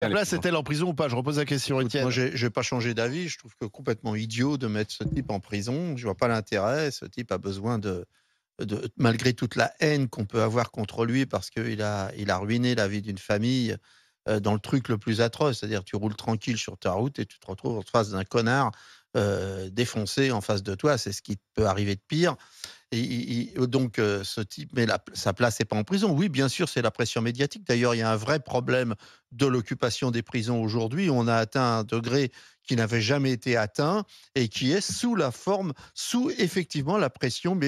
La place est-elle en prison ou pas? Je repose la question, Étienne. Moi, j'ai pas changé d'avis. Je trouve que complètement idiot de mettre ce type en prison. Je vois pas l'intérêt. Ce type a besoin malgré toute la haine qu'on peut avoir contre lui, parce qu'il a ruiné la vie d'une famille dans le truc le plus atroce. C'est-à-dire, tu roules tranquille sur ta route et tu te retrouves en face d'un connard défoncé en face de toi. C'est ce qui peut arriver de pire. Donc, ce type, mais sa place n'est pas en prison. Oui, bien sûr, c'est la pression médiatique. D'ailleurs, il y a un vrai problème de l'occupation des prisons aujourd'hui. On a atteint un degré qui n'avait jamais été atteint et qui est sous effectivement la pression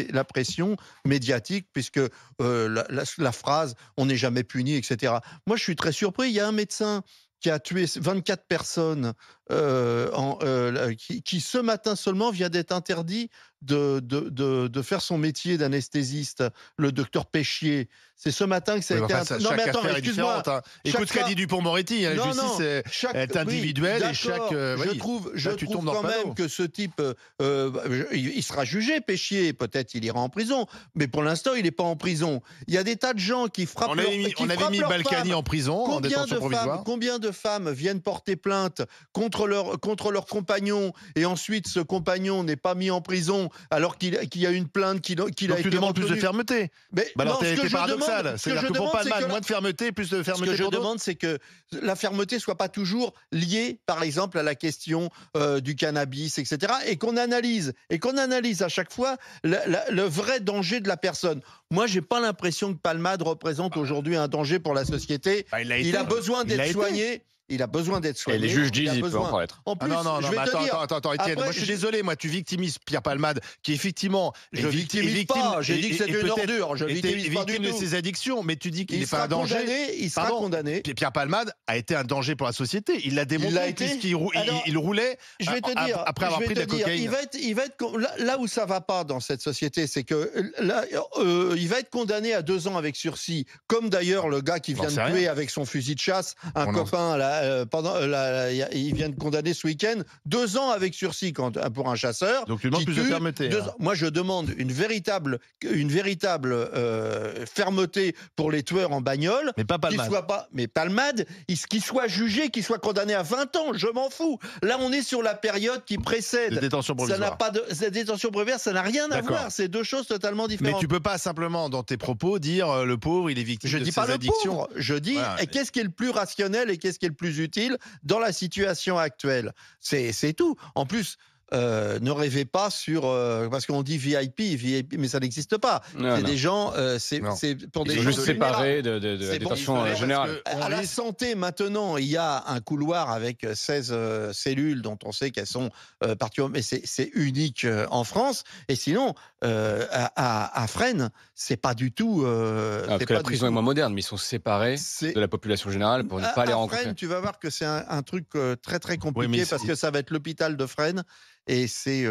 médiatique, puisque la phrase "on n'est jamais puni", etc. Moi, je suis très surpris. Il y a un médecin qui a tué 24 personnes, qui ce matin seulement vient d'être interdit de faire son métier d'anesthésiste, le docteur Péchier. C'est ce matin que ça a été... Non, mais attends, excuse-moi. Hein. Écoute ce qu'a dit Dupond-Moretti. Hein, la justice est individuelle, et chaque... je trouve quand même que ce type, il sera jugé, Péchier. Peut-être il ira en prison. Mais pour l'instant, il n'est pas en prison. Il y a des tas de gens qui frappent On avait mis Balkany en prison, en détention provisoire. Combien de femmes viennent porter plainte contre leur compagnon, et ensuite ce compagnon n'est pas mis en prison alors qu'il y a une plainte qu'il a été tu demandes plus de fermeté. Mais alors t'es paradoxal. C'est-à-dire que pour Palmade, moins de fermeté, plus de fermeté. Ce que je demande, c'est que la fermeté soit pas toujours liée, par exemple, à la question du cannabis, etc. Et qu'on analyse à chaque fois le vrai danger de la personne. Moi, j'ai pas l'impression que Palmade représente aujourd'hui un danger pour la société. Il a besoin d'être soigné. Il a besoin d'être soigné. Et les juges disent qu'il peut encore être. En plus, attends, Étienne, moi je suis désolé, moi tu victimises Pierre Palmade, qui effectivement... Je victimise pas, j'ai dit que c'est une ordure, je victimise pas du tout. De ses addictions, mais tu dis qu'il n'est pas un danger. Il sera condamné. Pierre Palmade a été un danger pour la société, il l'a démontré, puisqu'il roulait après avoir pris de la cocaïne. Il va être là où ça va pas dans cette société, c'est que là, il va être condamné à 2 ans avec sursis, comme d'ailleurs le gars qui vient de tuer avec son fusil de chasse un copain là. Il vient de condamner ce week-end 2 ans avec sursis pour un chasseur. Donc tu demandes plus de fermeté. Moi, je demande une véritable fermeté pour les tueurs en bagnole. Mais pas Palmade. Mais Palmade, qu'il soit jugé, qu'il soit condamné à 20 ans, je m'en fous. Là, on est sur la période qui précède. La détention provisoire. La détention provisoire, ça n'a rien à voir. C'est 2 choses totalement différentes. Mais tu peux pas simplement, dans tes propos, dire le pauvre, il est victime de ses addictions. Je dis, qu'est-ce qui est le plus rationnel et qu'est-ce qui est le plus utile dans la situation actuelle. C'est tout. En plus, ne rêvez pas sur... parce qu'on dit VIP, mais ça n'existe pas. C'est des gens... c'est pour des gens juste séparés de la détention générale. À la santé, maintenant, il y a un couloir avec 16 cellules dont on sait qu'elles sont particulièrement... Mais c'est unique en France. Et sinon, à Fresnes, c'est pas du tout... parce que la prison est moins moderne, mais ils sont séparés de la population générale pour ne pas les rencontrer. Fresnes, tu vas voir que c'est un truc très très compliqué, parce que ça va être l'hôpital de Fresnes. Et c'est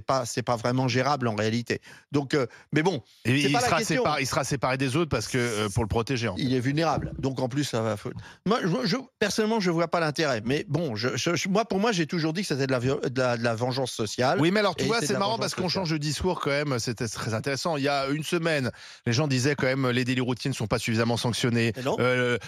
pas vraiment gérable en réalité. Donc, mais bon, il sera séparé des autres parce que pour le protéger. Il est vulnérable. Donc en plus, ça va. Moi, personnellement, je vois pas l'intérêt. Mais bon, pour moi, j'ai toujours dit que c'était de la vengeance sociale. Oui, mais alors tu vois, c'est marrant parce qu'on change de discours quand même. C'était très intéressant. Il y a une semaine, les gens disaient quand même les délits routiers ne sont pas suffisamment sanctionnés.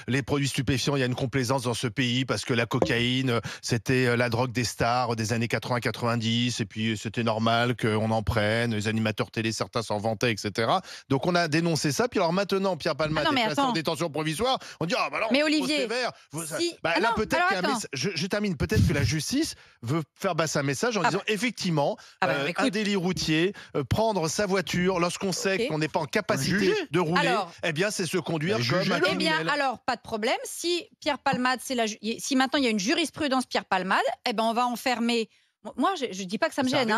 Les produits stupéfiants, il y a une complaisance dans ce pays parce que la cocaïne, c'était la drogue des stars des années 80-90. Et puis c'était normal qu'on en prenne, les animateurs télé, certains s'en vantaient, etc. Donc on a dénoncé ça, puis alors maintenant Pierre Palmade est placé en détention provisoire, on dit bah alors, mais Olivier, je termine, peut-être que la justice veut faire passer un message en disant effectivement, un délit routier, prendre sa voiture lorsqu'on sait qu'on n'est pas en capacité de rouler, eh bien c'est se conduire comme un criminel. Alors pas de problème, si Pierre Palmade, si maintenant il y a une jurisprudence Pierre Palmade, eh ben on va enfermer. Moi, je ne dis pas que ça me gêne. Si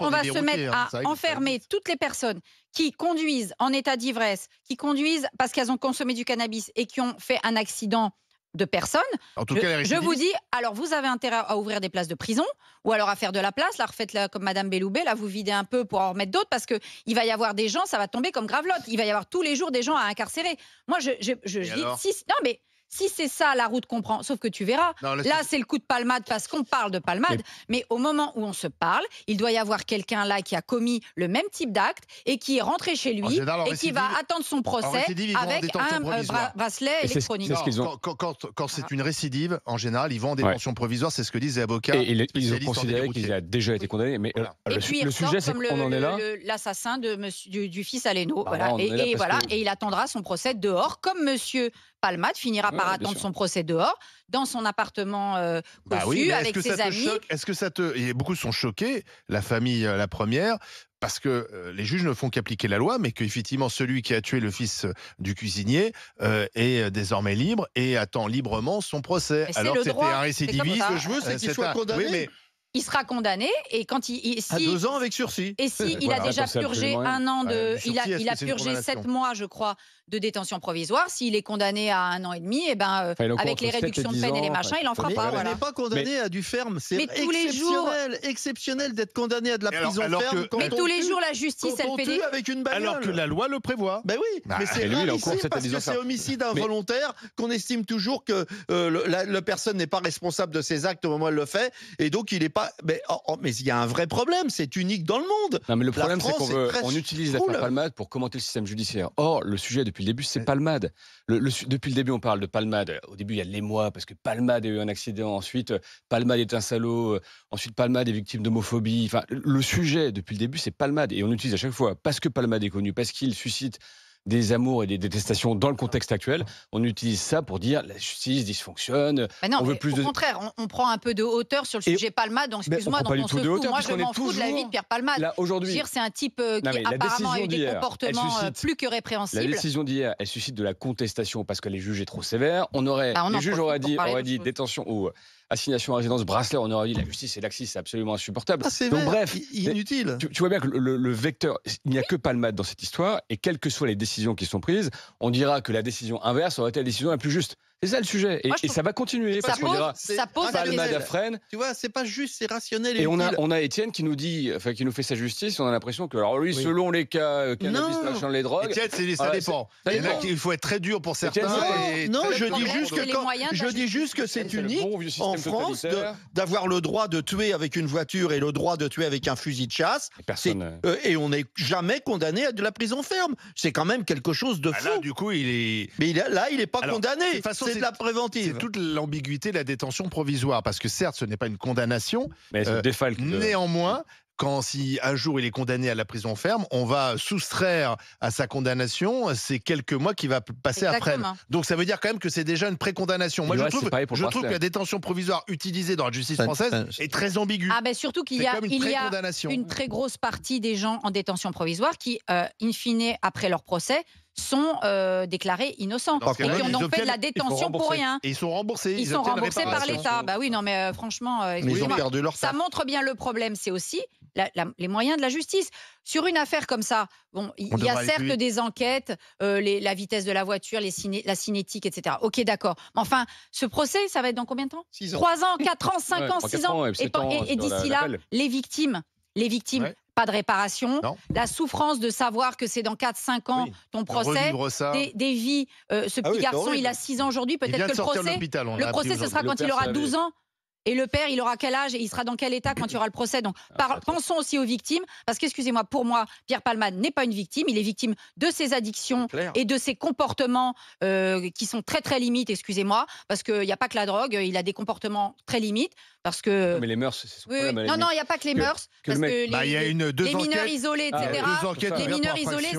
on va se mettre à enfermer toutes les personnes qui conduisent en état d'ivresse, qui conduisent parce qu'elles ont consommé du cannabis et qui ont fait un accident de personnes, je vous dis, alors vous avez intérêt à ouvrir des places de prison ou alors à faire de la place, là refaites-la comme Madame Belloubet, là vous videz un peu pour en remettre d'autres parce qu'il va y avoir des gens, ça va tomber comme gravelotte, il va y avoir tous les jours des gens à incarcérer. Moi, je dis, non mais... Si c'est ça la route qu'on prend, sauf que tu verras, là c'est le coup de palmade parce qu'on parle de palmade, mais au moment où on se parle, il doit y avoir quelqu'un là qui a commis le même type d'acte et qui est rentré chez lui et qui va attendre son procès avec un bracelet électronique. Quand c'est une récidive, en général, ils vont en détention provisoire, c'est ce que disent les avocats. Et ils ont considéré qu'il a déjà été condamné. Mais et puis le sujet, c'est qu'on en est là. L'assassin du fils Aleno. Et il attendra son procès dehors, comme monsieur Palmade finira par attendre son procès dehors, dans son appartement cossu, avec ses amis. Est-ce que ça te... Et beaucoup sont choqués, la famille, la première, parce que les juges ne font qu'appliquer la loi, mais qu'effectivement, celui qui a tué le fils du cuisinier est désormais libre et attend librement son procès. Alors que c'était un récidiviste. Ce que je veux, c'est qu'il soit condamné. Oui, mais... Il sera condamné et quand à 2 ans avec sursis. Et si il a déjà purgé 1 an de, il a purgé 7 mois, je crois, de détention provisoire. S'il est condamné à 1 an et demi, et ben avec les réductions de peine et les machins, il en fera pas. Il n'est pas condamné à du ferme. C'est exceptionnel d'être condamné à de la prison ferme. Mais tous les jours, la justice, elle fait des... avec une bagnole. Alors que la loi le prévoit. Ben oui, mais c'est rarissime parce que c'est homicide involontaire qu'on estime toujours que la personne n'est pas responsable de ses actes au moment où elle le fait, et donc il n'est pas. Mais il y a un vrai problème, c'est unique dans le monde. Non, mais le problème, c'est qu'on utilise l'affaire Palmade pour commenter le système judiciaire. Or, le sujet depuis le début, c'est Palmade. Depuis le début, on parle de Palmade. Au début, il y a l'émoi parce que Palmade a eu un accident. Ensuite, Palmade est un salaud. Ensuite, Palmade est victime d'homophobie. Enfin, le sujet depuis le début, c'est Palmade. Et on utilise à chaque fois, parce que Palmade est connu, parce qu'il suscite des amours et des détestations dans le contexte actuel, on utilise ça pour dire la justice dysfonctionne. Non, on veut plus au contraire, on prend un peu de hauteur sur le sujet Palmade. Donc excuse-moi, donc on se fout. Moi, je m'en fous de la vie de Pierre Palmade. Là, aujourd'hui, c'est un type qui apparemment a eu des comportements plus que répréhensibles. La décision d'hier, elle suscite de la contestation parce que les juges est trop sévère. Les juges auraient dit détention ou assignation à résidence bracelet. On aurait dit la justice est laxiste, c'est absolument insupportable. Donc bref, inutile. Tu vois bien que le vecteur, il n'y a que Palmade dans cette histoire, et quelles que soient les décisions qui sont prises, on dira que la décision inverse aurait été la décision la plus juste. C'est ça le sujet. Et ça va continuer. Ça pose Palmade à freine. Tu vois, c'est pas juste, c'est rationnel. Et on a Étienne qui nous dit, qui nous fait sa justice. On a l'impression que, alors lui, selon les cas, cannabis, machin, les drogues. Étienne, ça dépend. Il faut être très dur pour certains. Non, je dis juste que c'est unique en France d'avoir le droit de tuer avec une voiture et le droit de tuer avec un fusil de chasse. Et on n'est jamais condamné à de la prison ferme. C'est quand même quelque chose de fou. Là, du coup, il est. Mais là, il n'est pas condamné. C'est de la préventive. C'est toute l'ambiguïté de la détention provisoire. Parce que certes, ce n'est pas une condamnation. Mais néanmoins, si un jour il est condamné à la prison ferme, on va soustraire à sa condamnation ces quelques mois qu'il va passer à freine. Donc ça veut dire quand même que c'est déjà une pré-condamnation. Moi, je trouve que la détention provisoire utilisée dans la justice française est très ambiguë. Surtout qu'il y a une très grosse partie des gens en détention provisoire qui, in fine, après leur procès, sont déclarés innocents et qui ont fait de la détention pour rien. Et ils sont remboursés. Ils sont remboursés par l'État. Bah oui, non, mais franchement, ils ont perdu leur ça montre bien le problème. C'est aussi les moyens de la justice. Sur une affaire comme ça, il y a certes des enquêtes, la vitesse de la voiture, la cinétique, etc. Ok, d'accord. Mais enfin, ce procès, ça va être dans combien de temps? 6 ans. 3 ans, 4 ans, 5 ans, 6 ans. Et d'ici là, les victimes. Pas de réparation, la souffrance de savoir que c'est dans 4-5 ans ton procès, des vies. Ce petit garçon, il a 6 ans aujourd'hui, peut-être que le procès, ce sera quand il aura 12 ans. Et le père, il aura quel âge et il sera dans quel état quand il y aura le procès? Donc, pensons aussi aux victimes, parce qu'excusez-moi, pour moi, Pierre Palmade n'est pas une victime, il est victime de ses addictions et de ses comportements qui sont très très limites, excusez-moi, parce qu'il n'y a pas que la drogue, il a des comportements très limites, parce que... Mais les mœurs, c'est son problème. Non, il n'y a pas que les mœurs, parce que les mineurs isolés, etc. Les mineurs isolés,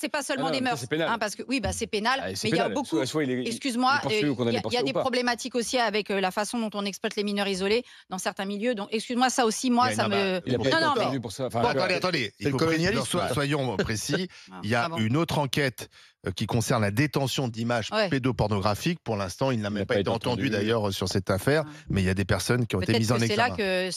c'est pas seulement des mœurs. Parce que c'est pénal, mais il y a beaucoup... Excuse-moi, il y a des problématiques aussi avec la façon dont on exploite les mineurs isolés dans certains milieux. Donc, excuse-moi, ça aussi, ça me... Non, pour ça. Attendez. Soyons précis. Il y a une autre enquête qui concerne la détention d'images pédopornographiques. Pour l'instant, il n'a même pas été entendu d'ailleurs sur cette affaire, mais il y a des personnes qui ont été mises en examen.